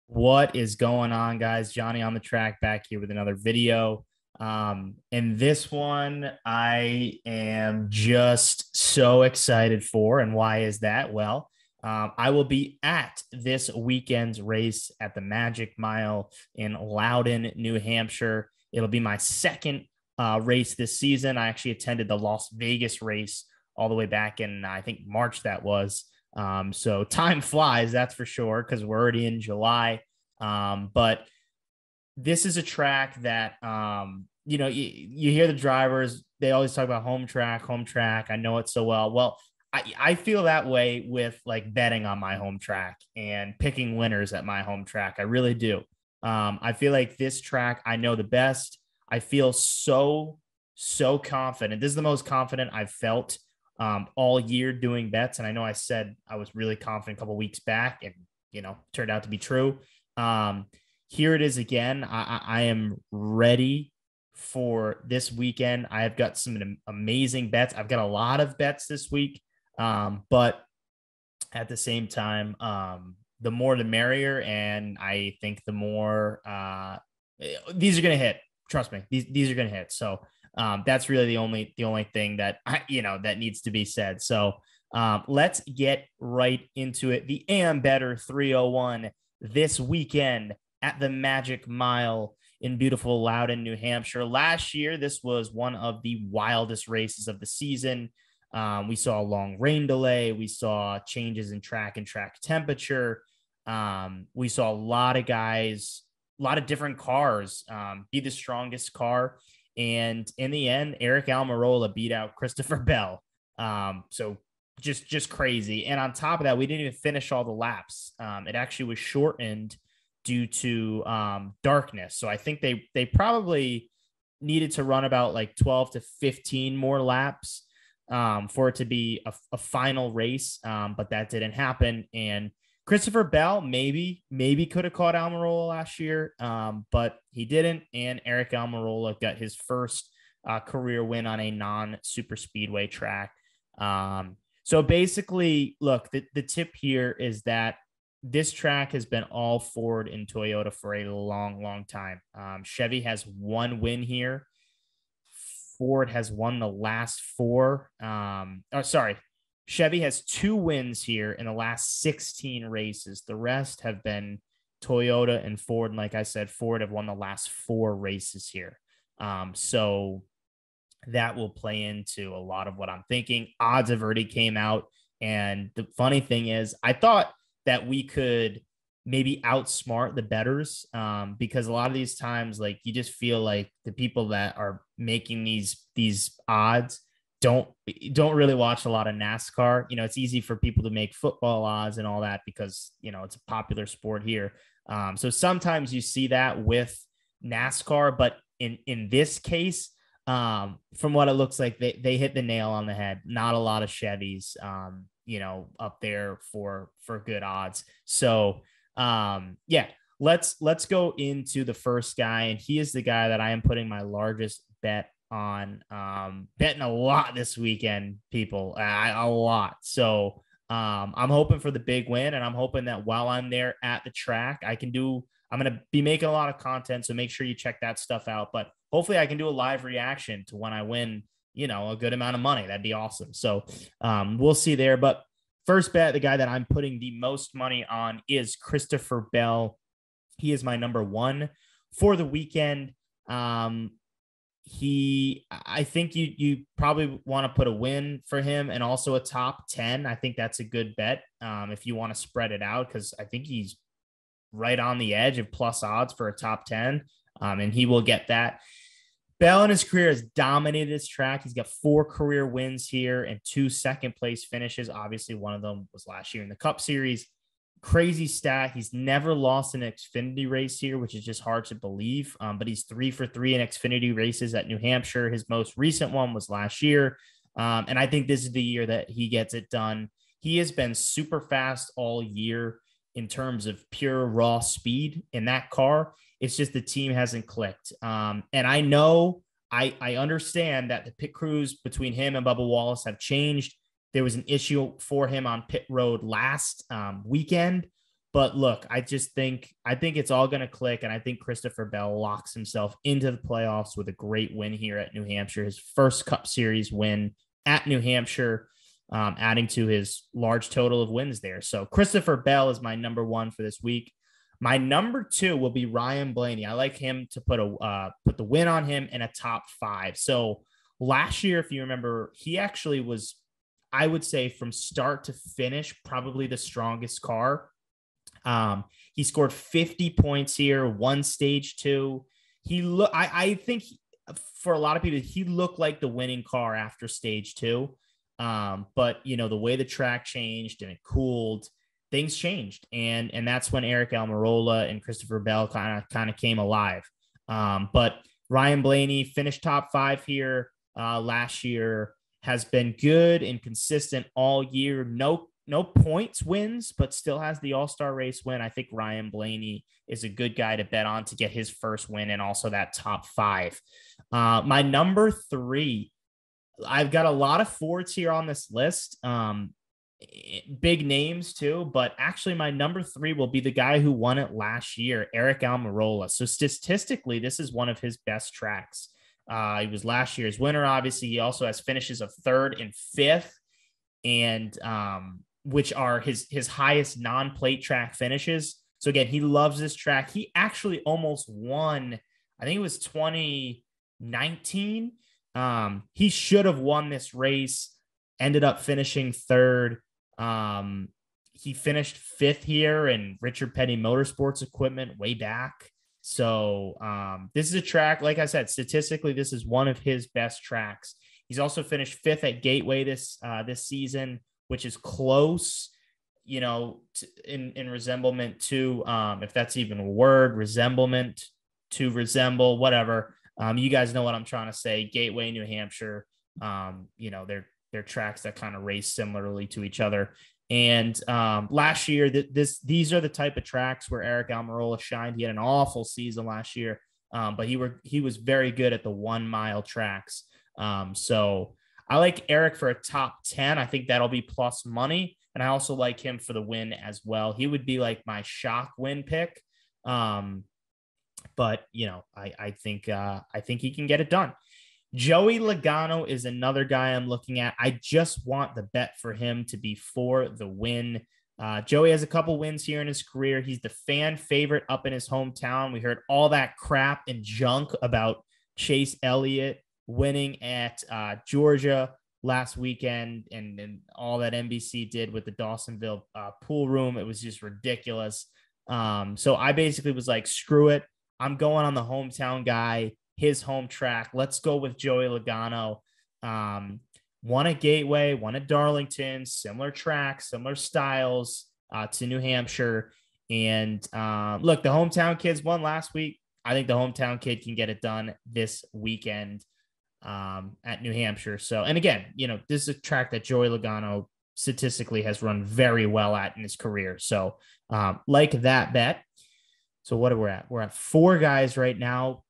What is going on, guys? Johnny on the track back here with another video. In this one, I am just so excited for. And why is that? Well, I will be at this weekend's race at the Magic Mile in Loudon, New Hampshire. It'll be my second race this season. I actually attended the Las Vegas race all the way back in, I think, March that was. So time flies, that's for sure, because we're already in July. But this is a track that, you hear the drivers, they always talk about home track. I know it so well. Well, I feel that way with like betting on my home track and picking winners at my home track. I really do. I feel like this track, I know the best. I feel so confident. This is the most confident I've felt all year doing bets. And I know I said I was really confident a couple weeks back and, turned out to be true. Here it is again. I am ready for this weekend. I have got some amazing bets. I've got a lot of bets this week. But at the same time, the more the merrier. And I think the more, these are going to hit. Trust me, these are going to hit. So, that's really the only thing that that needs to be said. So, let's get right into it. The Ambetter 301 this weekend at the Magic Mile in beautiful Loudon, New Hampshire. Last year, this was one of the wildest races of the season. We saw a long rain delay. We saw changes in track and track temperature. We saw a lot of guys, a lot of different cars be the strongest car. And in the end, Eric Almirola beat out Christopher Bell. So just crazy. And on top of that, we didn't even finish all the laps. It actually was shortened due to darkness. So I think they probably needed to run about like 12 to 15 more laps for it to be a final race. But that didn't happen. And Christopher Bell maybe could have caught Almirola last year, but he didn't. And Eric Almirola got his first career win on a non-super speedway track. So basically, look, the tip here is that this track has been all Ford and Toyota for a long time. Chevy has one win here. Ford has won the last four. Chevy has 2 wins here in the last 16 races. The rest have been Toyota and Ford. And like I said, Ford have won the last 4 races here. So that will play into a lot of what I'm thinking. Odds have already came out. And the funny thing is, I thought that we could maybe outsmart the bettors because a lot of these times, like you just feel like the people that are making these odds don't really watch a lot of NASCAR. It's easy for people to make football odds and all that because, it's a popular sport here. So sometimes you see that with NASCAR, but in this case, from what it looks like, they hit the nail on the head. Not a lot of Chevys, up there for good odds. So, let's go into the first guy. And he is the guy that I am putting my largest bet on, betting a lot this weekend, people, a lot. So, I'm hoping for the big win, and I'm hoping that while I'm there at the track, I'm going to be making a lot of content. So make sure you check that stuff out, but hopefully I can do a live reaction to when I win, a good amount of money. That'd be awesome. So, we'll see there, but first bet, the guy that I'm putting the most money on is Christopher Bell. He is my number 1 for the weekend. I think you probably want to put a win for him and also a top 10. I think that's a good bet if you want to spread it out, because I think he's right on the edge of plus odds for a top 10, and he will get that. Bell in his career has dominated this track. He's got 4 career wins here and 2 second-place finishes. Obviously, one of them was last year in the Cup Series. crazy stat. He's never lost an Xfinity race here, which is just hard to believe. But he's 3 for 3 in Xfinity races at New Hampshire. His most recent one was last year. And I think this is the year that he gets it done. He has been super fast all year in terms of pure raw speed in that car. It's just the team hasn't clicked. And I know, I understand that the pit crews between him and Bubba Wallace have changed. There was an issue for him on pit road last weekend. But look, I think it's all going to click. And I think Christopher Bell locks himself into the playoffs with a great win here at New Hampshire, his first Cup Series win at New Hampshire, adding to his large total of wins there. So Christopher Bell is my number one for this week. My number two will be Ryan Blaney. I like him to put the win on him in a top 5. So last year, if you remember, he actually was, I would say, from start to finish, probably the strongest car. He scored 50 points here, won stage 2. I think for a lot of people, he looked like the winning car after stage 2. But the way the track changed and it cooled, things changed. And that's when Eric Almirola and Christopher Bell kind of came alive. But Ryan Blaney finished top 5 here last year, has been good and consistent all year. No points wins, but still has the All-Star race win. I think Ryan Blaney is a good guy to bet on to get his first win and also that top 5. My number 3, I've got a lot of Fords here on this list. Big names too, but actually my number 3 will be the guy who won it last year, Eric Almirola. So statistically, this is one of his best tracks. He was last year's winner. Obviously, he also has finishes of 3rd and 5th, and which are his highest non-plate track finishes. So again, he loves this track. He actually almost won, I think it was 2019. He should have won this race, ended up finishing 3rd. He finished 5th here in Richard Petty Motorsports equipment way back. So this is a track, like I said, statistically, this is one of his best tracks. He's also finished 5th at Gateway this season, which is close, in resemblement to, if that's even a word, resemblement to resemble, whatever. You guys know what I'm trying to say. Gateway, New Hampshire, they're tracks that kind of race similarly to each other. And last year, these are the type of tracks where Eric Almirola shined. He had an awful season last year, but he was very good at the 1 mile tracks. So I like Eric for a top 10. I think that'll be plus money. And I also like him for the win as well. He would be like my shock win pick. But I think he can get it done. Joey Logano is another guy I'm looking at. I just want the bet for him to be for the win. Joey has a couple wins here in his career. He's the fan favorite up in his hometown. We heard all that crap and junk about Chase Elliott winning at Georgia last weekend, and all that NBC did with the Dawsonville pool room. It was just ridiculous. So I basically was like, screw it. I'm going on the hometown guy, his home track. Let's go with Joey Logano. Won at Gateway, won at Darlington, similar tracks, similar styles to New Hampshire. And look, the hometown kids won last week. I think the hometown kid can get it done this weekend at New Hampshire. So, and again, this is a track that Joey Logano statistically has run very well at in his career. So like that bet. So what are we at? We're at 4 guys right now.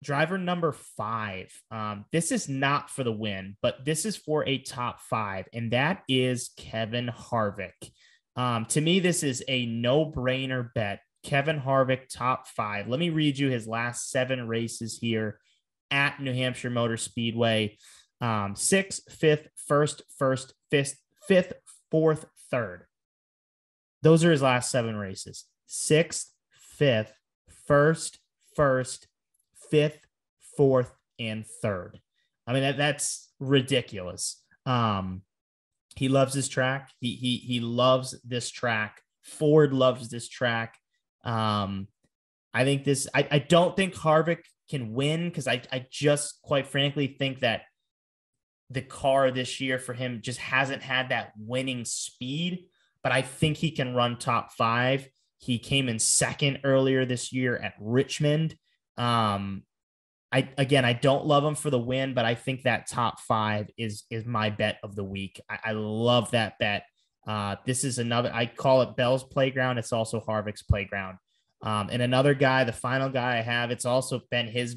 Driver number 5. This is not for the win, but this is for a top 5, and that is Kevin Harvick. To me, this is a no-brainer bet. Kevin Harvick, top 5. Let me read you his last 7 races here at New Hampshire Motor Speedway. 6th, 5th, 1st, 5th, 4th, 3rd. Those are his last 7 races. 6th, 5th, 1st, 5th, 4th, and 3rd. I mean, that's ridiculous. He loves this track. He loves this track. Ford loves this track. I don't think Harvick can win, because I just quite frankly think that the car this year for him just hasn't had that winning speed. but I think he can run top 5. He came in second earlier this year at Richmond. I don't love him for the win, but I think that top 5 is my bet of the week. I love that bet. This is another, I call it Bell's playground. It's also Harvick's playground. And another guy, the final guy I have, it's also been his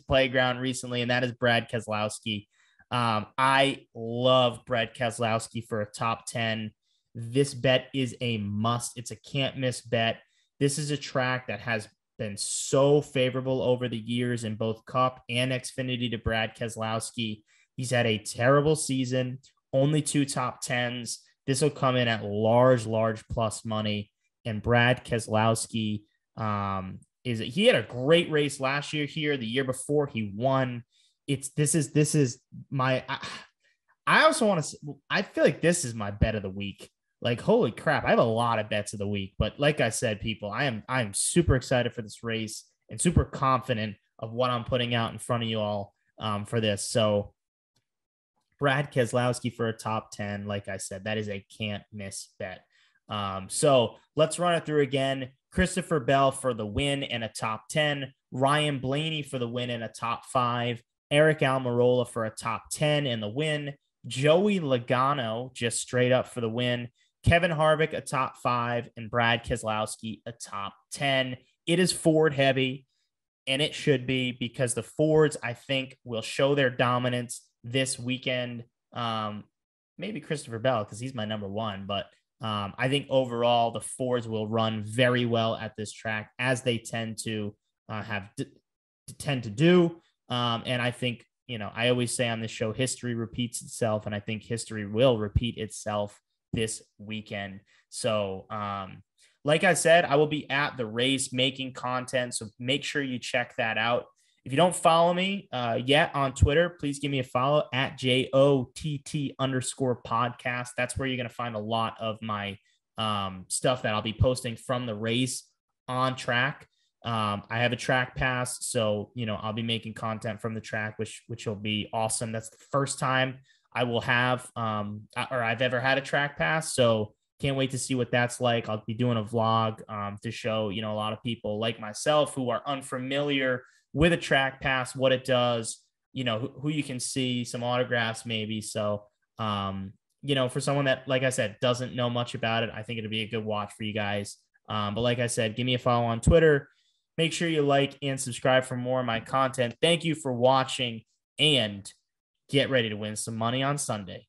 playground recently, and that is Brad Keselowski. I love Brad Keselowski for a top 10. This bet is a must. It's a can't miss bet. This is a track that has been so favorable over the years in both Cup and Xfinity to Brad Keselowski. He's had a terrible season, only 2 top 10s. This will come in at large plus money. And Brad Keselowski he had a great race last year here. The year before he won. This is my, I also want to, I feel like this is my bet of the week. Like, holy crap, I have a lot of bets of the week. But like I said, people, I am super excited for this race and super confident of what I'm putting out in front of you all for this. So Brad Keselowski for a top 10, like I said, that is a can't miss bet. So let's run it through again. Christopher Bell for the win and a top 10. Ryan Blaney for the win and a top 5. Eric Almirola for a top 10 and the win. Joey Logano just straight up for the win. Kevin Harvick, a top 5, and Brad Keselowski, a top 10. It is Ford heavy, and it should be, because the Fords, I think, will show their dominance this weekend. Maybe Christopher Bell, because he's my number 1, but I think overall the Fords will run very well at this track, as they tend to do. And I think, I always say on this show, history repeats itself, and I think history will repeat itself this weekend. So, like I said, I will be at the race making content, so make sure you check that out. If you don't follow me yet on Twitter, please give me a follow at JOTT_podcast. That's where you're going to find a lot of my stuff that I'll be posting from the race on track. I have a track pass, so, I'll be making content from the track, which will be awesome. That's the first time I will have, or I've ever had a track pass. So can't wait to see what that's like. I'll be doing a vlog to show, a lot of people like myself who are unfamiliar with a track pass, what it does, who you can see, some autographs maybe. So, for someone that, like I said, doesn't know much about it, I think it'll be a good watch for you guys. But like I said, give me a follow on Twitter. Make sure you like and subscribe for more of my content. Thank you for watching, and get ready to win some money on Sunday.